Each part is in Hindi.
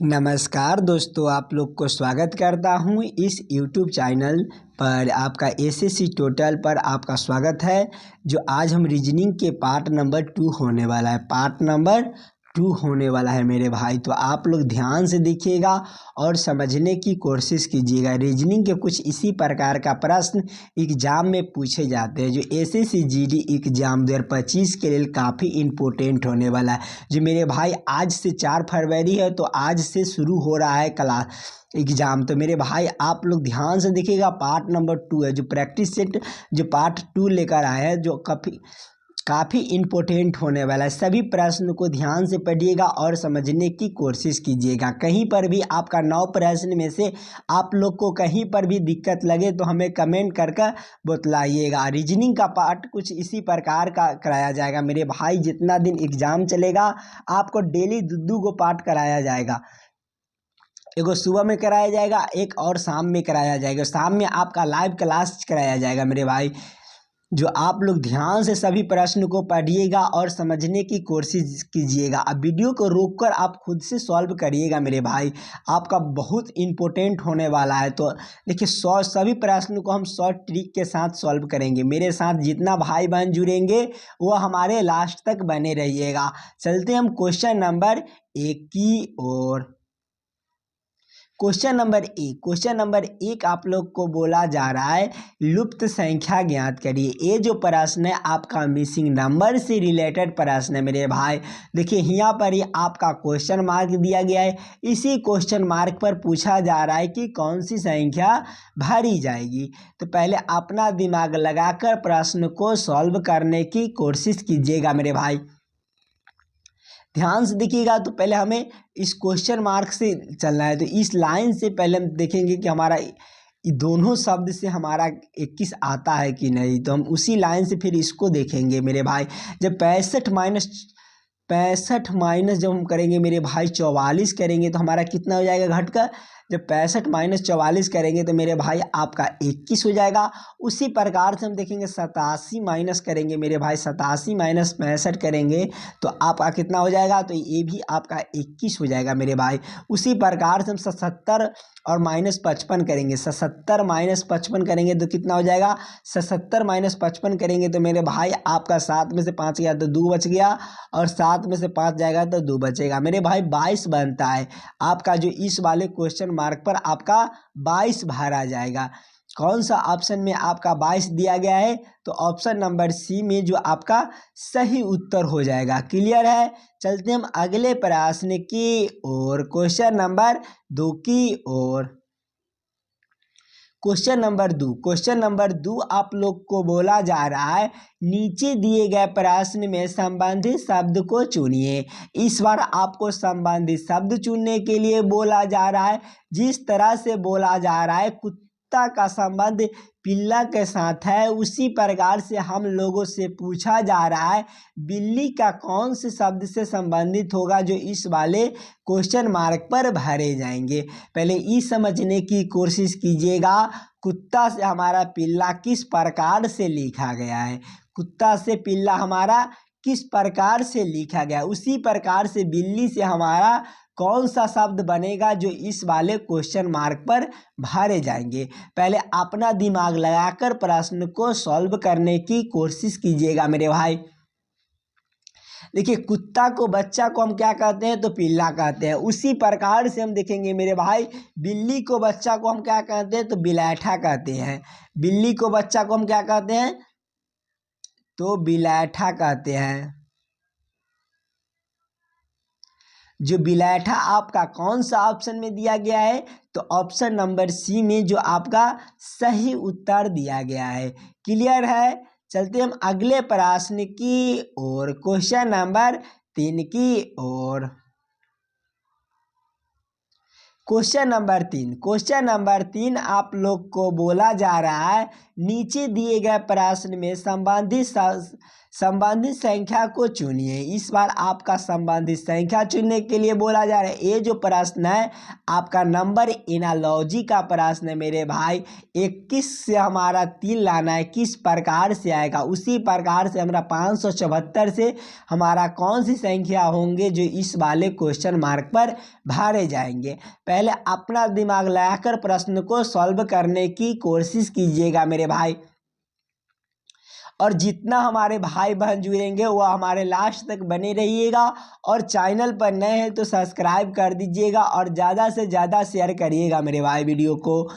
नमस्कार दोस्तों, आप लोग को स्वागत करता हूं इस YouTube चैनल पर। आपका एसएससी टोटल पर आपका स्वागत है। जो आज हम रीजनिंग के पार्ट नंबर 2 होने वाला है, पार्ट नंबर 2 होने वाला है मेरे भाई। तो आप लोग ध्यान से देखिएगा और समझने की कोशिश कीजिएगा। रीजनिंग के कुछ इसी प्रकार का प्रश्न एग्जाम में पूछे जाते हैं, जो एसएससी जीडी एग्जाम 2025 के लिए काफ़ी इम्पोर्टेंट होने वाला है। जो मेरे भाई आज से 4 फरवरी है, तो आज से शुरू हो रहा है क्लास एग्ज़ाम। तो मेरे भाई आप लोग ध्यान से देखिएगा। पार्ट नंबर 2 है, जो प्रैक्टिस सेट जो पार्ट 2 लेकर आए हैं, जो काफ़ी इम्पोर्टेंट होने वाला है। सभी प्रश्न को ध्यान से पढ़िएगा और समझने की कोशिश कीजिएगा। कहीं पर भी आपका 9 प्रश्न में से आप लोग को कहीं पर भी दिक्कत लगे तो हमें कमेंट करके बतलाइएगा। रीजनिंग का पार्ट कुछ इसी प्रकार का कराया जाएगा मेरे भाई। जितना दिन एग्ज़ाम चलेगा आपको डेली दो को पार्ट कराया जाएगा। एगो सुबह में कराया जाएगा, एक और शाम में कराया जाएगा। शाम में आपका लाइव क्लास कराया जाएगा मेरे भाई। जो आप लोग ध्यान से सभी प्रश्न को पढ़िएगा और समझने की कोशिश कीजिएगा। अब वीडियो को रोककर आप खुद से सॉल्व करिएगा मेरे भाई। आपका बहुत इम्पोर्टेंट होने वाला है। तो देखिए, सभी प्रश्न को हम शॉर्ट ट्रिक के साथ सॉल्व करेंगे। मेरे साथ जितना भाई बहन जुड़ेंगे वो हमारे लास्ट तक बने रहिएगा। चलते हम क्वेश्चन नंबर 1 की ओर। क्वेश्चन नंबर एक आप लोग को बोला जा रहा है लुप्त संख्या ज्ञात करिए। ये जो प्रश्न है आपका मिसिंग नंबर से रिलेटेड प्रश्न है मेरे भाई। देखिए यहाँ पर ही आपका क्वेश्चन मार्क दिया गया है। इसी क्वेश्चन मार्क पर पूछा जा रहा है कि कौन सी संख्या भरी जाएगी। तो पहले अपना दिमाग लगाकर प्रश्न को सॉल्व करने की कोशिश कीजिएगा मेरे भाई। ध्यान से देखिएगा। तो पहले हमें इस क्वेश्चन मार्क से चलना है। तो इस लाइन से पहले हम देखेंगे कि हमारा दोनों शब्द से हमारा 21 आता है कि नहीं। तो हम उसी लाइन से फिर इसको देखेंगे मेरे भाई। जब 65 माइनस जब हम करेंगे मेरे भाई 44 करेंगे तो हमारा कितना हो जाएगा घट का। जब 65 माइनस 44 करेंगे तो मेरे भाई आपका 21 हो जाएगा। उसी प्रकार से हम देखेंगे 87 माइनस करेंगे मेरे भाई, 87 माइनस 65 करेंगे तो आपका कितना हो जाएगा। तो ये भी आपका 21 हो जाएगा मेरे भाई। उसी प्रकार से हम 77 और माइनस 55 करेंगे। 77 माइनस 55 करेंगे तो कितना हो जाएगा। 77 माइनस 55 करेंगे तो मेरे भाई आपका 7 में से 5 गया तो 2 बच गया, और 7 में से 5 जाएगा तो 2 बचेगा मेरे भाई। 22 बनता है आपका। जो इस वाले क्वेश्चन मार्क पर आपका 22 भरा जाएगा। कौन सा ऑप्शन में आपका 22 दिया गया है। तो ऑप्शन नंबर सी में जो आपका सही उत्तर हो जाएगा। क्लियर है। चलते हम अगले प्रश्न की ओर, क्वेश्चन नंबर 2 की ओर। क्वेश्चन नंबर 2 आप लोग को बोला जा रहा है नीचे दिए गए प्रश्न में संबंधित शब्द को चुनिए। इस बार आपको संबंधित शब्द चुनने के लिए बोला जा रहा है। जिस तरह से बोला जा रहा है कुत्ता का संबंध पिल्ला के साथ है, उसी प्रकार से हम लोगों से पूछा जा रहा है बिल्ली का कौन से शब्द से संबंधित होगा, जो इस वाले क्वेश्चन मार्क पर भरे जाएंगे। पहले ये समझने की कोशिश कीजिएगा कुत्ता से हमारा पिल्ला किस प्रकार से लिखा गया है। कुत्ता से पिल्ला हमारा किस प्रकार से लिखा गया, उसी प्रकार से बिल्ली से हमारा कौन सा शब्द बनेगा जो इस वाले क्वेश्चन मार्क पर भरे जाएंगे। पहले अपना दिमाग लगाकर प्रश्न को सॉल्व करने की कोशिश कीजिएगा मेरे भाई। देखिए, कुत्ता को बच्चा को हम क्या कहते हैं, तो पिल्ला कहते हैं। उसी प्रकार से हम देखेंगे मेरे भाई बिल्ली को बच्चा को हम क्या कहते हैं, तो बिलैठा कहते हैं। बिल्ली को बच्चा को हम क्या कहते हैं, तो बिलैठा कहते हैं। जो बिलैठा आपका कौन सा ऑप्शन में दिया गया है, तो ऑप्शन नंबर सी में जो आपका सही उत्तर दिया गया है। क्लियर है। चलते हम अगले प्रश्न की ओर, क्वेश्चन नंबर 3 की ओर। क्वेश्चन नंबर 3 आप लोग को बोला जा रहा है नीचे दिए गए प्रश्न में संबंधित संख्या को चुनिए। इस बार आपका संबंधित संख्या चुनने के लिए बोला जा रहा है। ये जो प्रश्न है आपका नंबर एनालॉजी का प्रश्न है मेरे भाई। 21 से हमारा 3 लाना है, किस प्रकार से आएगा उसी प्रकार से हमारा 574 से हमारा कौन सी संख्या होंगे जो इस वाले क्वेश्चन मार्क पर भरे जाएंगे। पहले अपना दिमाग लगाकर प्रश्न को सॉल्व करने की कोशिश कीजिएगा मेरे भाई, और जितना हमारे भाई बहन जुड़ेंगे वो हमारे लास्ट तक बने रहिएगा। और चैनल पर नए हैं तो सब्सक्राइब कर दीजिएगा और ज़्यादा से ज़्यादा शेयर करिएगा मेरे भाई वीडियो को।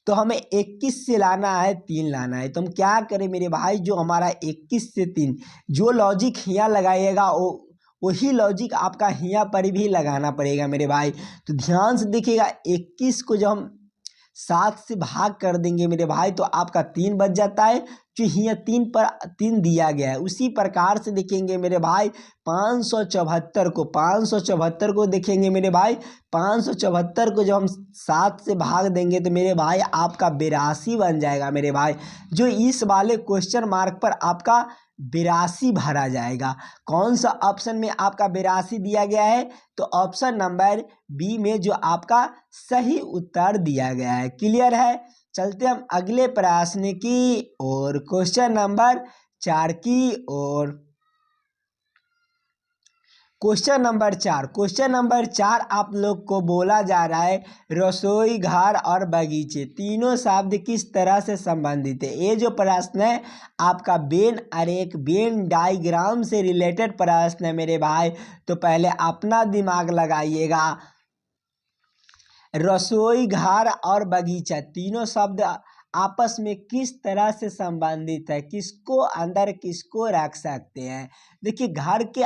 तो हमें 21 से लाना है 3 लाना है, तो हम क्या करें मेरे भाई, जो हमारा 21 से 3 जो लॉजिक यहाँ लगाइएगा वही लॉजिक आपका यहाँ पर भी लगाना पड़ेगा मेरे भाई। तो ध्यान से देखिएगा, 21 को जब हम 7 से भाग कर देंगे मेरे भाई तो आपका 3 बच जाता है, जो यहाँ 3 पर 3 दिया गया है। उसी प्रकार से देखेंगे मेरे भाई 574 को देखेंगे मेरे भाई। 574 को जब हम 7 से भाग देंगे तो मेरे भाई आपका 82 बन जाएगा मेरे भाई, जो इस वाले क्वेश्चन मार्क पर आपका 82 भरा जाएगा। कौन सा ऑप्शन में आपका 82 दिया गया है, तो ऑप्शन नंबर बी में जो आपका सही उत्तर दिया गया है। क्लियर है। चलते हम अगले प्रश्न की और क्वेश्चन नंबर 4 की ओर। क्वेश्चन नंबर 4 आप लोग को बोला जा रहा है रसोई घर और बगीचे तीनों शब्द किस तरह से संबंधित है। ये जो प्रश्न है आपका वेन डायग्राम से रिलेटेड प्रश्न है मेरे भाई। तो पहले अपना दिमाग लगाइएगा। रसोई घर और बगीचा तीनों शब्द आपस में किस तरह से संबंधित है, किसको अंदर किसको रख सकते हैं। देखिए घर के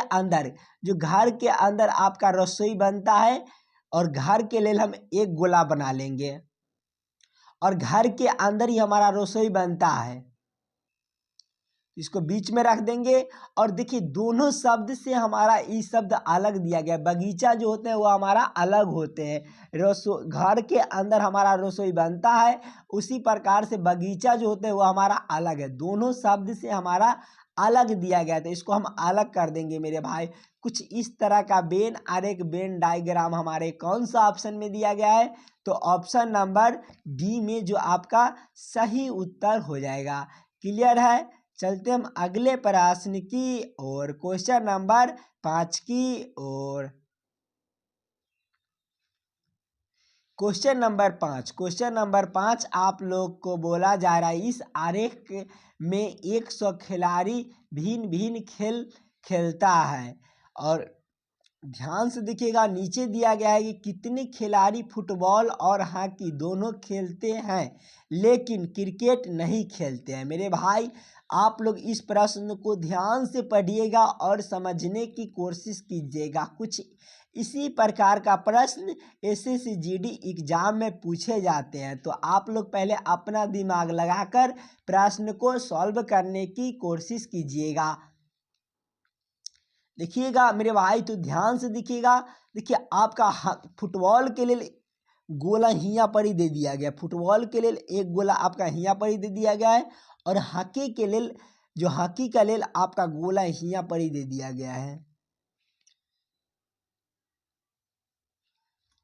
अंदर आपका रसोई बनता है और घर के लिए हम एक गोला बना लेंगे और घर के अंदर ही हमारा रसोई बनता है, इसको बीच में रख देंगे। और देखिए दोनों शब्द से हमारा ई शब्द अलग दिया गया। बगीचा जो होते हैं वो हमारा अलग होते हैं, घर के अंदर हमारा रसोई बनता है, उसी प्रकार से बगीचा जो होते हैं वो हमारा अलग है। दोनों शब्द से हमारा अलग दिया गया, तो इसको हम अलग कर देंगे मेरे भाई। कुछ इस तरह का वेन डायग्राम हमारे कौन सा ऑप्शन में दिया गया है, तो ऑप्शन नंबर डी में जो आपका सही उत्तर हो जाएगा। क्लियर है। चलते हम अगले प्रश्न की और क्वेश्चन नंबर 5 की ओर। क्वेश्चन नंबर 5 आप लोग को बोला जा रहा है इस आरेख में 100 खिलाड़ी भिन्न भिन्न खेल खेलता है। और ध्यान से देखिएगा, नीचे दिया गया है कि कितने खिलाड़ी फुटबॉल और हॉकी दोनों खेलते हैं लेकिन क्रिकेट नहीं खेलते हैं। मेरे भाई आप लोग इस प्रश्न को ध्यान से पढ़िएगा और समझने की कोशिश कीजिएगा। कुछ इसी प्रकार का प्रश्न एसएससी जीडी एग्जाम में पूछे जाते हैं, तो आप लोग पहले अपना दिमाग लगाकर प्रश्न को सॉल्व करने की कोशिश कीजिएगा। देखिएगा मेरे भाई, तो ध्यान से देखिएगा। देखिए आपका फुटबॉल के लिए गोला हियाँ पर ही दे दिया गया, फुटबॉल के लिए एक गोला आपका हियाँ पर ही दे दिया गया है, और हॉकी के लिए जो हॉकी का लिए आपका गोला हियाँ पर ही दे दिया गया है,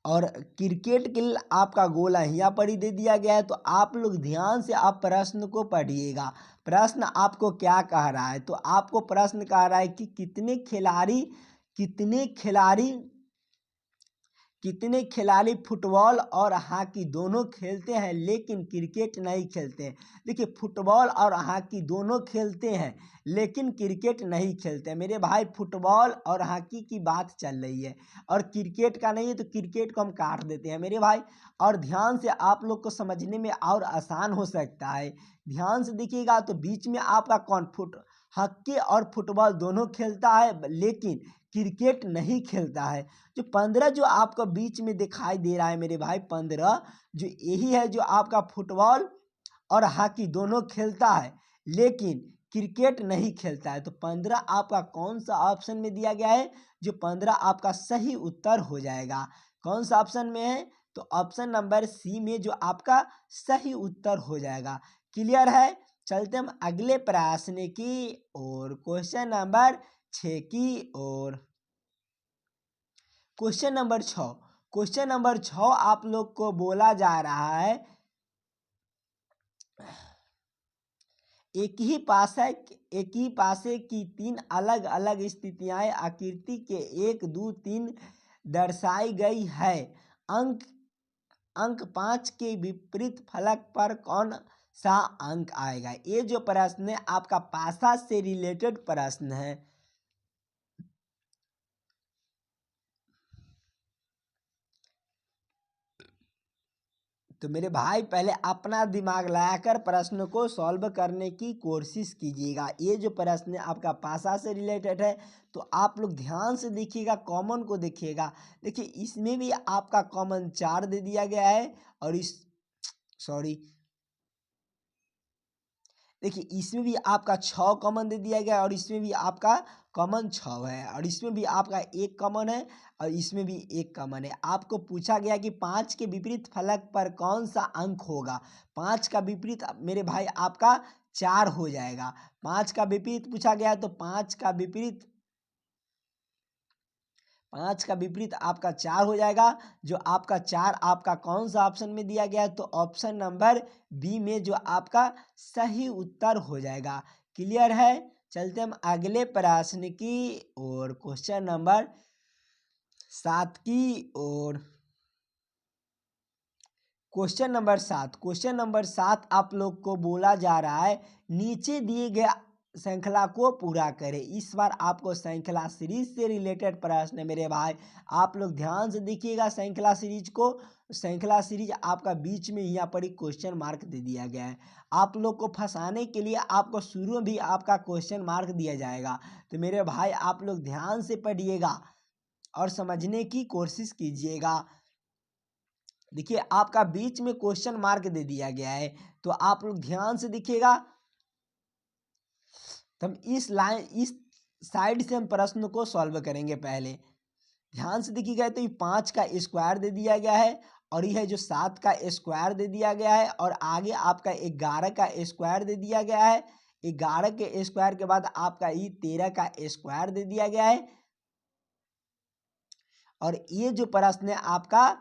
और क्रिकेट के लिए आपका गोला यहाँ पर ही दे दिया गया है। तो आप लोग ध्यान से आप प्रश्न को पढ़िएगा। प्रश्न आपको क्या कह रहा है, तो आपको प्रश्न कह रहा है कि कितने खिलाड़ी फुटबॉल और हॉकी दोनों खेलते हैं लेकिन क्रिकेट नहीं खेलते हैं। देखिए फुटबॉल और हॉकी दोनों खेलते हैं लेकिन क्रिकेट नहीं खेलते हैं। मेरे भाई फुटबॉल और हॉकी की बात चल रही है और क्रिकेट का नहीं है, तो क्रिकेट को हम काट देते हैं मेरे भाई। और ध्यान से आप लोग को समझने में और आसान हो सकता है। ध्यान से देखिएगा, तो बीच में आपका हॉकी और फुटबॉल दोनों खेलता है लेकिन क्रिकेट नहीं खेलता है। जो 15 जो आपको बीच में दिखाई दे रहा है मेरे भाई, 15 जो यही है जो आपका फुटबॉल और हॉकी दोनों खेलता है लेकिन क्रिकेट नहीं खेलता है। तो 15 आपका कौन सा ऑप्शन में दिया गया है, जो 15 आपका सही उत्तर हो जाएगा। कौन सा ऑप्शन में है, तो ऑप्शन नंबर सी में जो आपका सही उत्तर हो जाएगा। क्लियर है। चलते हम अगले प्रश्न की और क्वेश्चन नंबर 6 की ओर। क्वेश्चन नंबर 6, क्वेश्चन नंबर 6 आप लोग को बोला जा रहा है एक ही पासे की तीन अलग अलग स्थितियां आकृति के 1 2 3 दर्शाई गई है। अंक अंक 5 के विपरीत फलक पर कौन सा अंक आएगा। ये जो प्रश्न है आपका पासा से रिलेटेड प्रश्न है। तो मेरे भाई पहले अपना दिमाग लगाकर प्रश्न को सॉल्व करने की कोशिश कीजिएगा। ये जो प्रश्न है आपका पासा से रिलेटेड है, तो आप लोग ध्यान से देखिएगा, कॉमन को देखिएगा। देखिए इसमें भी आपका कॉमन 4 दे दिया गया है और देखिए इसमें भी आपका 6 कॉमन दे दिया गया और इसमें भी आपका कॉमन 6 है और इसमें भी आपका 1 कॉमन है और इसमें भी 1 कॉमन है। आपको पूछा गया कि 5 के विपरीत फलक पर कौन सा अंक होगा। 5 का विपरीत मेरे भाई आपका 4 हो जाएगा। 5 का विपरीत पूछा गया तो 5 का विपरीत आपका 4 हो जाएगा। जो आपका 4 आपका कौन सा ऑप्शन में दिया गया है, तो ऑप्शन नंबर बी में जो आपका सही उत्तर हो जाएगा। क्लियर है। चलते हम अगले प्रश्न की और क्वेश्चन नंबर 7 की ओर। क्वेश्चन नंबर 7 आप लोग को बोला जा रहा है नीचे दिए गए श्रृंखला को पूरा करें। इस बार आपको श्रृंखला सीरीज से रिलेटेड प्रश्न है मेरे भाई। आप लोग ध्यान से देखिएगा श्रृंखला सीरीज को। श्रृंखला सीरीज आपका बीच में यहाँ पर ही क्वेश्चन मार्क दे दिया गया है। आप लोग को फंसाने के लिए आपको शुरू में भी आपका क्वेश्चन मार्क दिया जाएगा। तो मेरे भाई आप लोग ध्यान से पढ़िएगा और समझने की कोशिश कीजिएगा। देखिए आपका बीच में क्वेश्चन मार्क दे दिया गया है, तो आप लोग ध्यान से देखिएगा। तो हम इस साइड से हम प्रश्न को सॉल्व करेंगे। पहले ध्यान से देखिएगा, तो ये 5 का स्क्वायर दे दिया गया है और यह है जो 7 का स्क्वायर दे दिया गया है और आगे आपका 11 का स्क्वायर दे दिया गया है। 11 के स्क्वायर के बाद आपका ये 13 का स्क्वायर दे दिया गया है और ये जो प्रश्न है आपका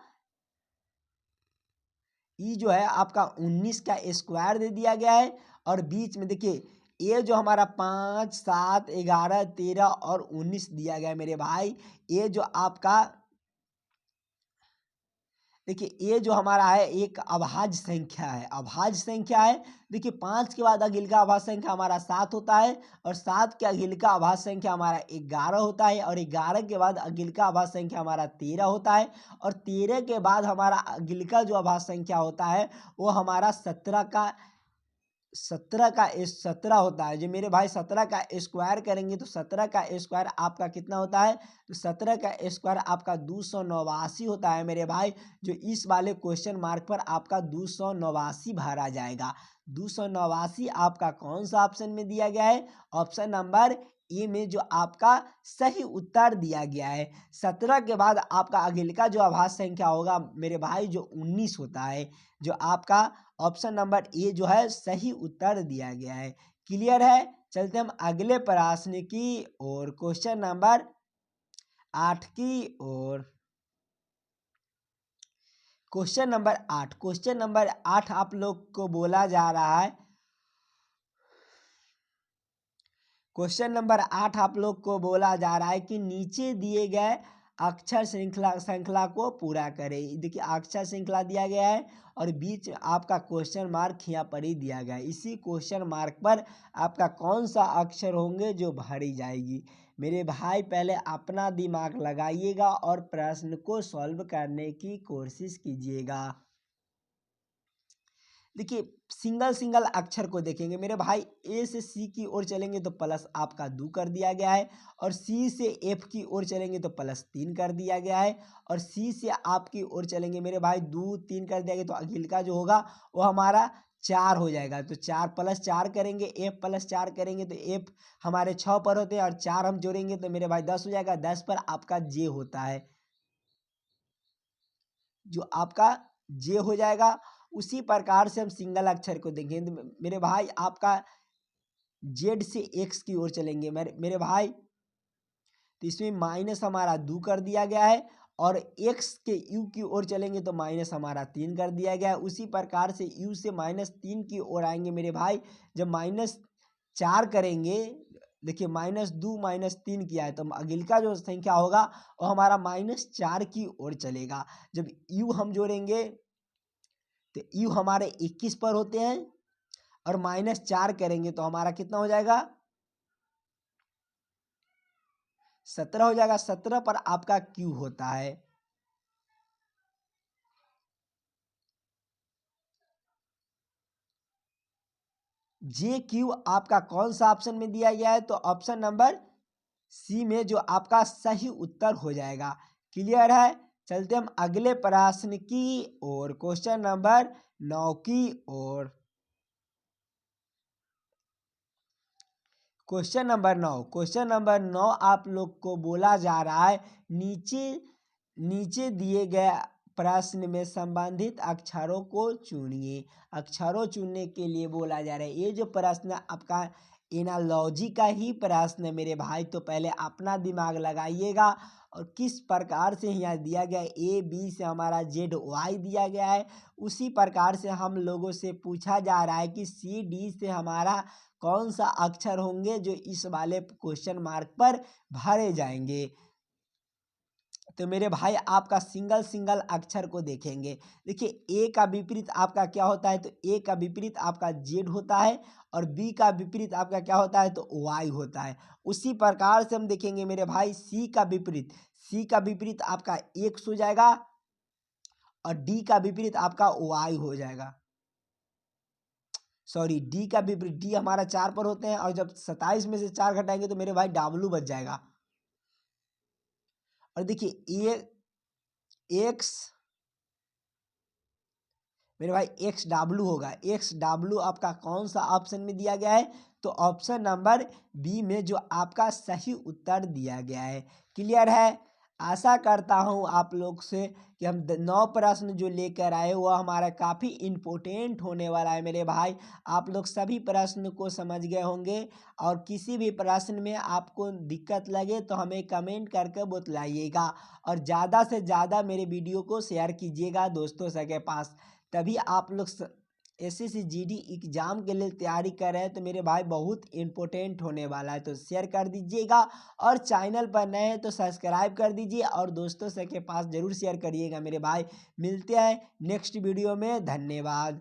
ये जो है आपका 19 का स्क्वायर दे दिया गया है और बीच में देखिए ये जो हमारा 5 7 11 13 और 19 दिया गया है मेरे भाई। ये जो आपका देखिए ये जो हमारा है एक अभाज्य संख्या है, अभाज्य संख्या है। देखिए 5 के बाद अगिल का अभाज्य संख्या हमारा 7 होता है और 7 के अगिल का अभाज्य संख्या हमारा 11 होता है और 11 के बाद अगिल का अभाज्य संख्या हमारा 13 होता है और 13 के बाद हमारा अगिल का जो अभाज्य संख्या होता है वो हमारा 17 होता है। जो मेरे भाई 17 का स्क्वायर करेंगे तो 17 का स्क्वायर आपका कितना होता है, तो 17 का स्क्वायर आपका 289 होता है मेरे भाई। जो इस वाले क्वेश्चन मार्क पर आपका 289 भरा जाएगा। 289 आपका कौन सा ऑप्शन में दिया गया है, ऑप्शन नंबर ए में जो आपका सही उत्तर दिया गया है। 17 के बाद आपका अगिल का जो अभाज्य संख्या होगा मेरे भाई जो 19 होता है। जो आपका ऑप्शन नंबर ए जो है सही उत्तर दिया गया है। क्लियर है। चलते हम अगले प्रश्न की और क्वेश्चन नंबर 8 की ओर। क्वेश्चन नंबर 8 आप लोग को बोला जा रहा है क्वेश्चन नंबर 8 आप लोग को बोला जा रहा है कि नीचे दिए गए अक्षर श्रृंखला को पूरा करें। देखिए अक्षर श्रृंखला दिया गया है और बीच आपका क्वेश्चन मार्क यहाँ पर ही दिया गया है। इसी क्वेश्चन मार्क पर आपका कौन सा अक्षर होंगे जो भरी जाएगी। मेरे भाई पहले अपना दिमाग लगाइएगा और प्रश्न को सॉल्व करने की कोशिश कीजिएगा। देखिए सिंगल अक्षर को देखेंगे मेरे भाई। ए से सी की ओर चलेंगे तो प्लस आपका 2 कर दिया गया है और सी से एफ की ओर चलेंगे तो प्लस 3 कर दिया गया है और सी से आपकी ओर चलेंगे मेरे भाई 2 3 कर दिया गया तो अगिल का जो होगा वो हमारा 4 हो जाएगा। तो 4 + 4 करेंगे, एफ + 4 करेंगे तो एफ हमारे 6 पर होते हैं और 4 हम जोड़ेंगे तो मेरे भाई 10 हो जाएगा। 10 पर आपका जे होता है, जो आपका जे हो जाएगा। उसी प्रकार से हम सिंगल अक्षर को देखेंगे। तो मेरे भाई आपका जेड से एक्स की ओर चलेंगे मेरे भाई, तो इसमें माइनस हमारा 2 कर दिया गया है, और एक्स के यू की ओर चलेंगे तो माइनस हमारा 3 कर दिया गया है। उसी प्रकार से यू से -3 की ओर आएंगे मेरे भाई, जब -4 करेंगे, देखिए -2 -3 किया है, तो अगिल का जो संख्या होगा वो हमारा -4 की ओर चलेगा। जब यू हम जोड़ेंगे तो यू हमारे 21 पर होते हैं, और -4 करेंगे तो हमारा कितना हो जाएगा, 17 हो जाएगा। 17 पर आपका क्यू होता है। जे क्यू आपका कौन सा ऑप्शन में दिया गया है, तो ऑप्शन नंबर सी में जो आपका सही उत्तर हो जाएगा। क्लियर है। चलते हम अगले प्रश्न की ओर, क्वेश्चन नंबर 9 की ओर। क्वेश्चन नंबर 9 आप लोग को बोला जा रहा है, नीचे दिए गए प्रश्न में संबंधित अक्षरों को चुनिए। अक्षरों चुनने के लिए बोला जा रहा है। ये जो प्रश्न आपका एनालॉजी का ही प्रश्न है मेरे भाई, तो पहले अपना दिमाग लगाइएगा, और किस प्रकार से यहाँ दिया गया है, ए बी से हमारा जेड वाई दिया गया है, उसी प्रकार से हम लोगों से पूछा जा रहा है कि सी डी से हमारा कौन सा अक्षर होंगे जो इस वाले क्वेश्चन मार्क पर भरे जाएंगे। तो मेरे भाई आपका सिंगल अक्षर को देखेंगे। देखिए ए का विपरीत आपका क्या होता है, तो ए का विपरीत आपका जेड होता है, और बी का विपरीत आपका क्या होता है, तो वाई होता है। उसी प्रकार से हम देखेंगे मेरे भाई सी का विपरीत आपका एक्स हो जाएगा, और डी का विपरीत आपका वाई हो जाएगा। सॉरी, डी का विपरीत, डी हमारा 4 पर होते हैं, और जब 27 में से 4 घटाएंगे तो मेरे भाई डब्लू बच जाएगा। और देखिए एक्स, मेरे भाई एक्स डब्लू होगा। एक्स डब्लू आपका कौन सा ऑप्शन में दिया गया है, तो ऑप्शन नंबर बी में जो आपका सही उत्तर दिया गया है। क्लियर है। आशा करता हूँ आप लोग से कि हम 9 प्रश्न जो लेकर आए वह हमारा काफ़ी इम्पोर्टेंट होने वाला है मेरे भाई। आप लोग सभी प्रश्न को समझ गए होंगे, और किसी भी प्रश्न में आपको दिक्कत लगे तो हमें कमेंट करके बतलाइएगा, और ज़्यादा से ज़्यादा मेरे वीडियो को शेयर कीजिएगा दोस्तों सबके पास। तभी आप लोग SSC GD एग्जाम के लिए तैयारी कर रहे हैं, तो मेरे भाई बहुत इम्पोर्टेंट होने वाला है, तो शेयर कर दीजिएगा, और चैनल पर नए हैं तो सब्सक्राइब कर दीजिए, और दोस्तों से के पास ज़रूर शेयर करिएगा मेरे भाई। मिलते हैं नेक्स्ट वीडियो में। धन्यवाद।